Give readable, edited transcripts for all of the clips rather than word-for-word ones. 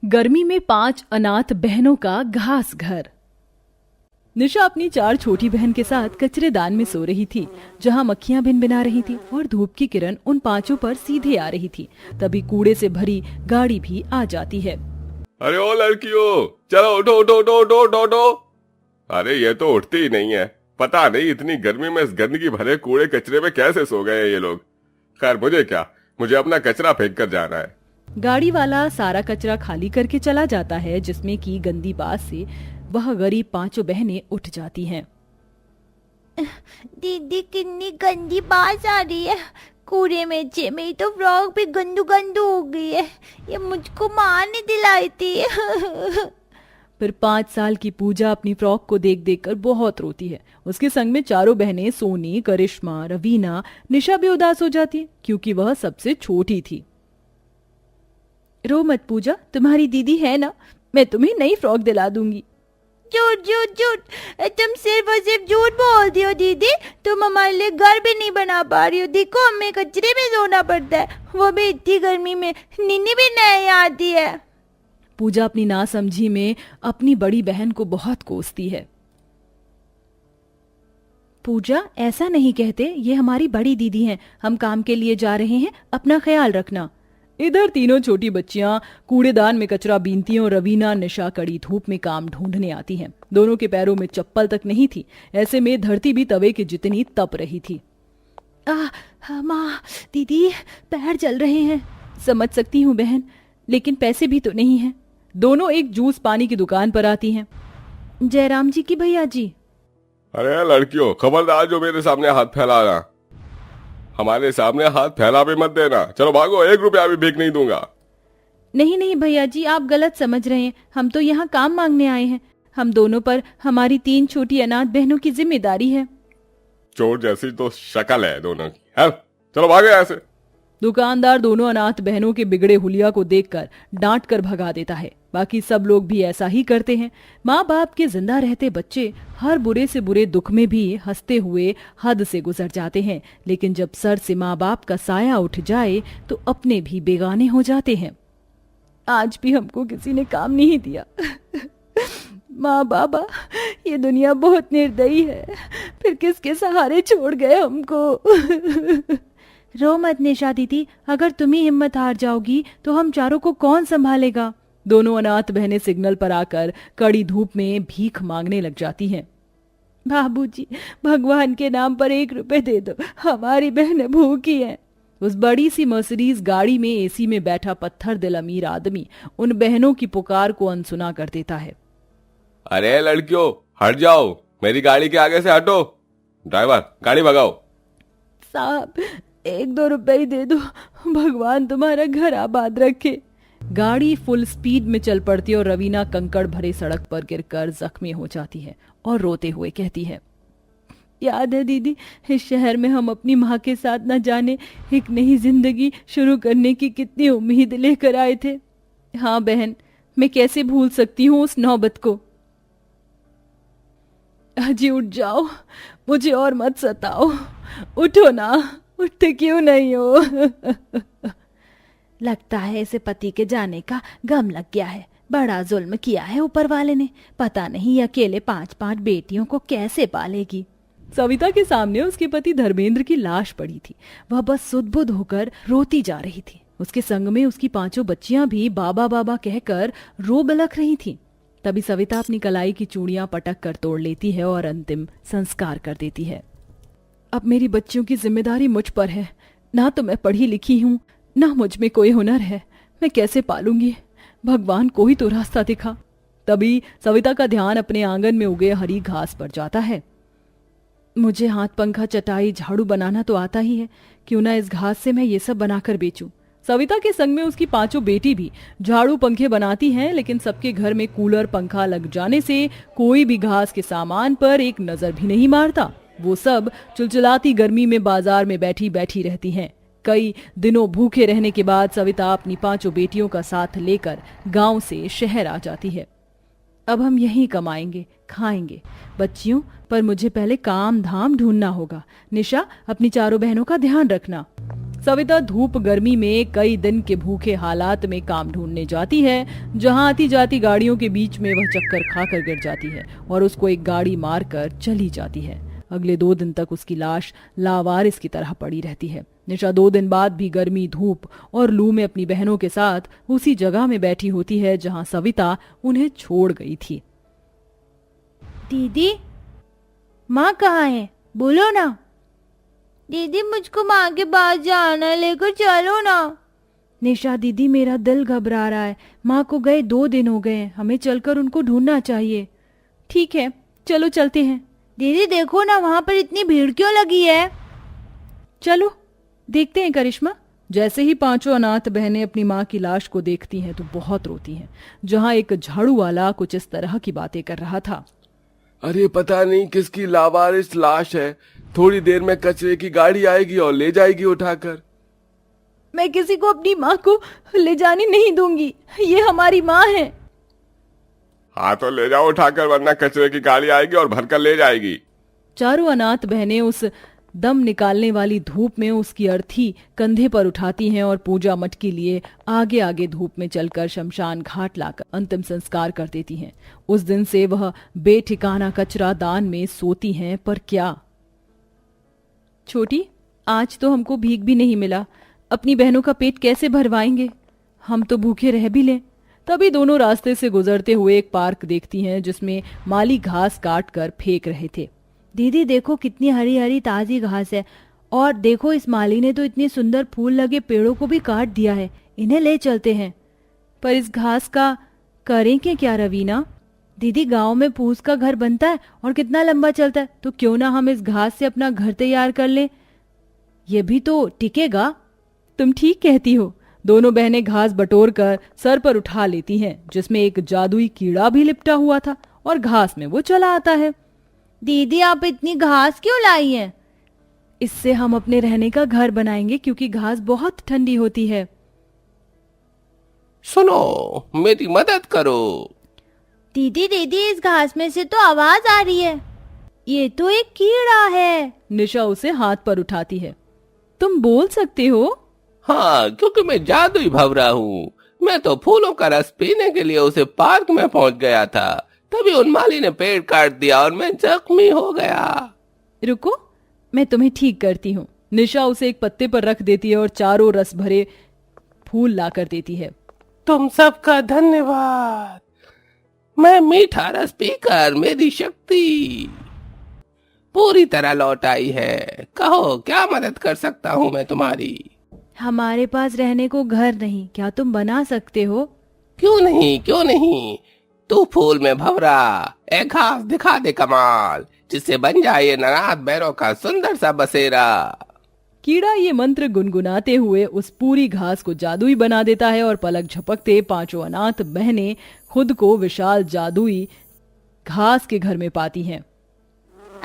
गर्मी में 5 अनाथ बहनों का घास घर। निशा अपनी 4 छोटी बहन के साथ कचरेदान में सो रही थी, जहां मक्खियां भिनभिना रही थी और धूप की किरण उन 5 पर सीधे आ रही थी। तभी कूड़े से भरी गाड़ी भी आ जाती है। अरे ओ लड़कियों, चलो उठो उठो उठो उठो उठो उठो। अरे ये तो उठती ही नहीं है। पता नहीं इतनी गर्मी में इस गंदगी भरे कूड़े कचरे में कैसे सो गए हैं ये लोग। खैर मुझे क्या, मुझे अपना कचरा फेंक कर जाना है। गाड़ी वाला सारा कचरा खाली करके चला जाता है, जिसमें की गंदी बात से वह गरीब 5 बहनें उठ जाती हैं। दीदी कितनी गंदी बात आ रही है। कूड़े में मेरी तो फ्रॉक भी गंदू गंदू हो गई है। ये मुझको माँ ने दिलाई थी। फिर 5 साल की पूजा अपनी फ्रॉक को देख देख कर बहुत रोती है। उसके संग में 4 बहनें सोनी, करिश्मा, रवीना, निशा भी उदास हो जाती है, क्योंकि वह सबसे छोटी थी। रो मत पूजा, तुम्हारी दीदी है ना, मैं तुम्हें नई फ्रॉक दिला दूंगी। झूठ झूठ झूठ, तुम सिर्फ और सिर्फ झूठ बोलती हो दीदी। तुम हमारे लिए घर भी नहीं बना पा रही हो। देखो हमें कचरे में सोना पड़ता है, वो भी इतनी गर्मी में। नीनी भी नहीं आती है। पूजा अपनी नासमझी में अपनी बड़ी बहन को बहुत कोसती है। पूजा, ऐसा नहीं कहते, ये हमारी बड़ी दीदी हैं। हम काम के लिए जा रहे हैं, अपना ख्याल रखना। इधर तीनों छोटी बच्चियां कूड़ेदान में कचरा बीनती हैं और रवीना, निशा कड़ी धूप में काम ढूंढने आती हैं। दोनों के पैरों में चप्पल तक नहीं थी, ऐसे में धरती भी तवे के जितनी तप रही थी। माँ, दीदी, पैर जल रहे हैं। समझ सकती हूँ बहन, लेकिन पैसे भी तो नहीं हैं। दोनों एक जूस पानी की दुकान पर आती हैं। जयराम जी की भैया जी। अरे लड़कियों, खबरदार जो मेरे सामने हाथ फैलाना। हमारे सामने हाथ फैला भी मत देना। चलो भागो, 1 रुपया भी भीख नहीं दूंगा। नहीं नहीं भैया जी, आप गलत समझ रहे हैं। हम तो यहाँ काम मांगने आए हैं। हम दोनों पर हमारी 3 छोटी अनाथ बहनों की जिम्मेदारी है। चोर जैसी तो शक्ल है दोनों की। चलो भागो यहाँ से। दुकानदार दोनों अनाथ बहनों के बिगड़े हुलिया को देखकर डांट कर भगा देता है। बाकी सब लोग भी ऐसा ही करते हैं। माँ बाप के जिंदा रहते बच्चे हर बुरे से बुरे दुख में भी हंसते हुए हद से गुजर जाते हैं, लेकिन जब सर से माँ बाप का साया उठ जाए तो अपने भी बेगाने हो जाते हैं। आज भी हमको किसी ने काम नहीं दिया। माँ बाबा, ये दुनिया बहुत निर्दयी है। फिर किसके सहारे छोड़ गए हमको। रो मत निशा दीदी, अगर तुम ही हिम्मत हार जाओगी तो हम चारों को कौन संभालेगा। दोनों अनाथ बहनें सिग्नल पर आकर कड़ी धूप में भीख मांगने लग जाती हैं। बाबूजी, भगवान के नाम पर 1 रुपए दे दो, हमारी बहनें भूखी हैं। उस बड़ी सी मर्सिडीज गाड़ी में एसी में बैठा पत्थर दिल अमीर आदमी उन बहनों की पुकार को अनसुना कर देता है। अरे लड़कियों, हट जाओ, मेरी गाड़ी के आगे से हटो। ड्राइवर, गाड़ी भगाओ। साहब, 1-2 रुपए ही दे दो, भगवान तुम्हारा घर आबाद रखे। गाड़ी फुल स्पीड में चल पड़ती है और रवीना कंकड़ भरे सड़क पर गिरकर जख्मी हो जाती है और रोते हुए कहती है, याद है दीदी, इस शहर में हम अपनी माँ के साथ न जाने एक नई जिंदगी शुरू करने की कितनी उम्मीद लेकर आए थे। हाँ बहन, मैं कैसे भूल सकती हूँ उस नौबत को। अजी उठ जाओ, मुझे और मत सताओ। उठो ना, उठते क्यों नहीं हो। लगता है इसे पति के जाने का गम लग गया है। बड़ा जुल्म किया है ऊपर वाले ने। पता नहीं अकेले 5-5 बेटियों को कैसे पालेगी। सविता के सामने उसके पति धर्मेंद्र की लाश पड़ी थी। वह बस सुध-बुध होकर रोती जा रही थी। उसके संग में उसकी 5 बच्चियां भी बाबा बाबा कहकर रो बलक रही थीं। तभी सविता अपनी कलाई की चूड़ियां पटक कर तोड़ लेती है और अंतिम संस्कार कर देती है। अब मेरी बच्चियों की जिम्मेदारी मुझ पर है। ना तो मैं पढ़ी लिखी हूँ, ना मुझ में कोई हुनर है। मैं कैसे पालूंगी? भगवान कोई तो रास्ता दिखा। तभी सविता का ध्यान अपने आंगन में उगे हरी घास पर जाता है। मुझे हाथ पंखा, चटाई, झाड़ू बनाना तो आता ही है। क्यों ना इस घास से मैं ये सब बनाकर बेचूं। सविता के संग में उसकी 5 बेटी भी झाड़ू पंखे बनाती हैं, लेकिन सबके घर में कूलर पंखा लग जाने से कोई भी घास के सामान पर एक नजर भी नहीं मारता। वो सब चिलचिलाती गर्मी में बाजार में बैठी बैठी रहती हैं। कई दिनों भूखे रहने के बाद सविता अपनी 5 बेटियों का साथ लेकर गांव से शहर आ जाती है। अब हम यहीं कमाएंगे, खाएंगे। बच्चियों, पर मुझे पहले काम धाम ढूंढना होगा। निशा, अपनी 4 बहनों का ध्यान रखना। सविता धूप गर्मी में कई दिन के भूखे हालात में काम ढूंढने जाती है, जहां आती जाती गाड़ियों के बीच में वह चक्कर खाकर गिर जाती है और उसको एक गाड़ी मारकर चली जाती है। अगले 2 दिन तक उसकी लाश लावारिस की तरह पड़ी रहती है। निशा 2 दिन बाद भी गर्मी, धूप और लू में अपनी बहनों के साथ उसी जगह में बैठी होती है जहां सविता उन्हें छोड़ गई थी। दीदी, माँ कहाँ है? बोलो ना। दीदी, मुझको माँ के पास जाना है, लेकर चलो ना। निशा दीदी, मेरा दिल घबरा रहा है। माँ को गए 2 दिन हो गए हैं, हमें चलकर उनको ढूंढना चाहिए। ठीक है, चलो चलते हैं। दीदी देखो ना, वहाँ पर इतनी भीड़ क्यों लगी है? चलो देखते हैं करिश्मा। जैसे ही 5 अनाथ बहनें अपनी माँ की लाश को देखती हैं तो बहुत रोती हैं, जहाँ एक झाड़ू वाला कुछ इस तरह की बातें कर रहा था। अरे पता नहीं किसकी लावारिस लाश है, थोड़ी देर में कचरे की गाड़ी आएगी और ले जाएगी उठाकर। मैं किसी को अपनी माँ को ले जाने नहीं दूंगी, ये हमारी माँ है। हाँ तो ले जाओ उठाकर, वरना कचरे की गाड़ी आएगी और भरकर ले जाएगी। चारों अनाथ बहनें उस दम निकालने वाली धूप में उसकी अर्थी कंधे पर उठाती हैं और पूजा मट के लिए आगे आगे धूप में चलकर शमशान घाट लाकर अंतिम संस्कार कर देती हैं। उस दिन से वह बेठिकाना कचरा दान में सोती हैं, पर क्या छोटी, आज तो हमको भीख भी नहीं मिला, अपनी बहनों का पेट कैसे भरवाएंगे? हम तो भूखे रह भी लें। तभी दोनों रास्ते से गुजरते हुए एक पार्क देखती हैं जिसमें माली घास काट कर फेंक रहे थे। दीदी देखो, कितनी हरी हरी ताजी घास है, और देखो इस माली ने तो इतने सुंदर फूल लगे पेड़ों को भी काट दिया है। इन्हें ले चलते हैं। पर इस घास का करें क्या रवीना? दीदी, गांव में फूस का घर बनता है और कितना लंबा चलता है, तो क्यों ना हम इस घास से अपना घर तैयार कर लें? ये भी तो टिकेगा। तुम ठीक कहती हो। दोनों बहनें घास बटोर कर सर पर उठा लेती हैं, जिसमें एक जादुई कीड़ा भी लिपटा हुआ था और घास में वो चला आता है। दीदी, आप इतनी घास क्यों लाई हैं? इससे हम अपने रहने का घर बनाएंगे, क्योंकि घास बहुत ठंडी होती है। सुनो, मेरी मदद करो। दीदी दीदी, इस घास में से तो आवाज आ रही है। ये तो एक कीड़ा है। निशा उसे हाथ पर उठाती है। तुम बोल सकते हो? हाँ, क्योंकि मैं जादुई भंवरा हूँ। मैं तो फूलों का रस पीने के लिए उसे पार्क में पहुँच गया था, तभी उन माली ने पेड़ काट दिया और मैं जख्मी हो गया। रुको, मैं तुम्हें ठीक करती हूँ। निशा उसे एक पत्ते पर रख देती है और चारों रस भरे फूल लाकर देती है। तुम सबका धन्यवाद। मैं मीठा रस पीकर मेरी शक्ति पूरी तरह लौट आई है। कहो, क्या मदद कर सकता हूँ मैं तुम्हारी? हमारे पास रहने को घर नहीं, क्या तुम बना सकते हो? क्यों नहीं, क्यों नहीं। तू फूल में भंवरा, एक घास दिखा दे कमाल, जिससे बन जाए ये नाथ बैरों का सुंदर सा बसेरा। कीड़ा ये मंत्र गुनगुनाते हुए उस पूरी घास को जादुई बना देता है और पलक झपकते 5 अनाथ बहनें खुद को विशाल जादुई घास के घर में पाती हैं।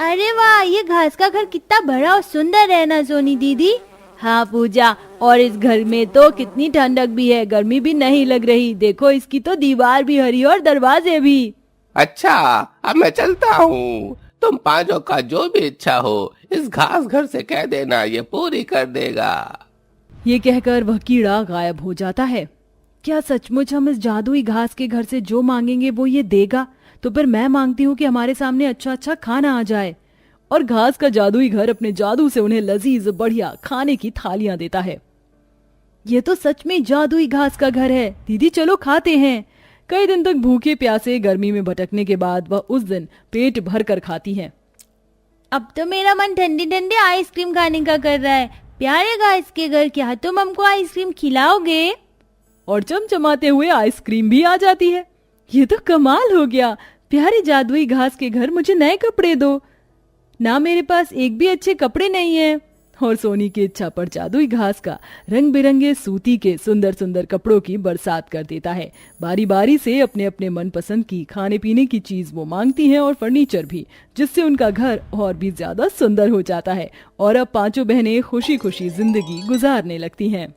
अरे वाह, ये घास का घर कितना बड़ा और सुंदर है ना सोनी दीदी? हाँ पूजा, और इस घर में तो कितनी ठंडक भी है, गर्मी भी नहीं लग रही। देखो, इसकी तो दीवार भी हरी और दरवाजे भी। अच्छा, अब मैं चलता हूँ। तुम 5 का जो भी इच्छा हो इस घास घर से कह देना, ये पूरी कर देगा। ये कहकर वह कीड़ा गायब हो जाता है। क्या सचमुच हम इस जादुई घास के घर से जो मांगेंगे वो ये देगा? तो फिर मैं मांगती हूँ कि हमारे सामने अच्छा अच्छा खाना आ जाए। और घास का जादुई घर अपने जादू से उन्हें लजीज बढ़िया खाने की थालियां देता है। ये तो सच में जादुई घास का घर है। दीदी चलो खाते हैं। कई दिन तक भूखे प्यासे गर्मी में भटकने के बाद वह उस दिन पेट भर कर खाती हैं। अब तो मेरा मन ठंडी ठंडी आइसक्रीम खाने का कर रहा है। प्यारे घास के घर, क्या तुम हमको आइसक्रीम खिलाओगे? और चमचमाते हुए आइसक्रीम भी आ जाती है। ये तो कमाल हो गया। प्यारे जादुई घास के घर, मुझे नए कपड़े दो ना, मेरे पास एक भी अच्छे कपड़े नहीं है। और सोनी की इच्छा पर जादुई घास का रंग बिरंगे सूती के सुंदर सुंदर कपड़ों की बरसात कर देता है। बारी बारी से अपने अपने मनपसंद की खाने पीने की चीज वो मांगती हैं और फर्नीचर भी, जिससे उनका घर और भी ज्यादा सुंदर हो जाता है। और अब 5 बहनें खुशी खुशी जिंदगी गुजारने लगती हैं।